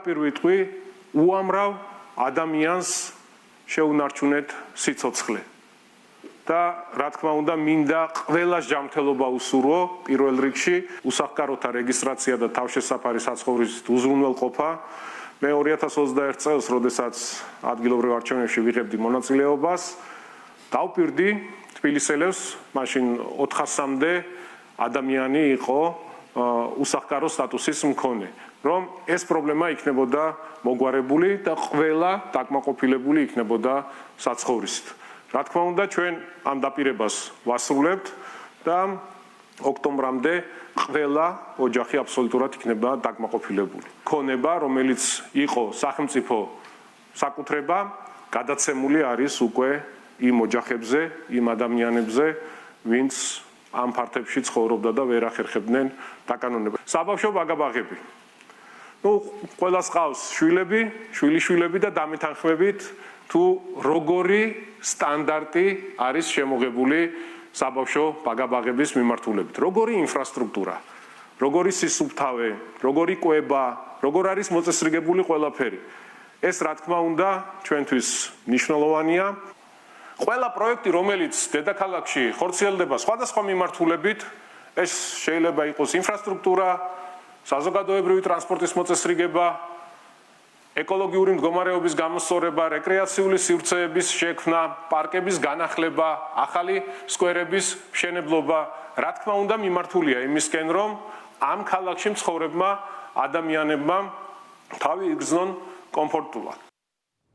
პირველი უამრავ ადამიანს შეუნარჩუნეთ სიცოცხლე. და რა თქმა უნდა მინდა ყველას ჯანმრთელობა უსურვო პირველ რიგში უსახკაროთა რეგისტრაცია და თავშესაფარი საცხოვრისით უზრუნველყოფა. მე 2021 წელს, როდესაც ადგილობრივ არჩევნებში ვიღებდი მონაწილეობას, დავპირდი თბილისელებს, მაშინ 400-მდე ადამიანი იყო უსახკარო სტატუსის მქონე, რომ ეს პრობლემა იქნებოდა მოგვარებული და ყველა დაკმაყოფილებული იქნებოდა საცხოვრისით. რა თქმა უნდა, ჩვენ ამ დაპირებას ვასრულებთ და ოქტომბრამდე ყველა ოჯახი აბსოლუტურად იქნება დაკმაყოფილებული. ქონება, რომელიც იყო სახელმწიფო საკუთრება, გადაცემული არის უკვე იმ ოჯახებზე, იმ ადამიანებზე, ვინც ამ ფართებში ცხოვრობდა და ვერ ახერხებდნენ დაკანონება. საბავშვო ბაგაბაღები. ყველას ყავს შვილები, შვილიშვილები და დამეთანხმებით თუ როგორი სტანდარტი არის შემოღებული საბავშვო ბაგაბაღების მიმართულებით. როგორი ინფრასტრუქტურა, როგორი სისუფთავე, როგორი კვება, როგორ არის მოწესრიგებული ყველაფერი. ეს რა თქმა უნდა ჩვენთვის მნიშვნელოვანია. ყველა პროექტი, რომელიც დედაქალაქში ხორციელდება სხვადასხვა მიმართულებით, ეს შეიძლება იყოს ინფრასტრუქტურა, საზოგადოებრივი ტრანსპორტის მოწესრიგება, ეკოლოგიური მდგომარეობის გამოსწორება, რეკრეაციული სივრცეების შექმნა, პარკების განახლება, ახალი სკვერების მშენებლობა, რა თქმა უნდა მიმართულია იმისკენ, რომ ამ ქალაქში მცხოვრებმა ადამიანებმა თავი იგრძნონ კომფორტულად.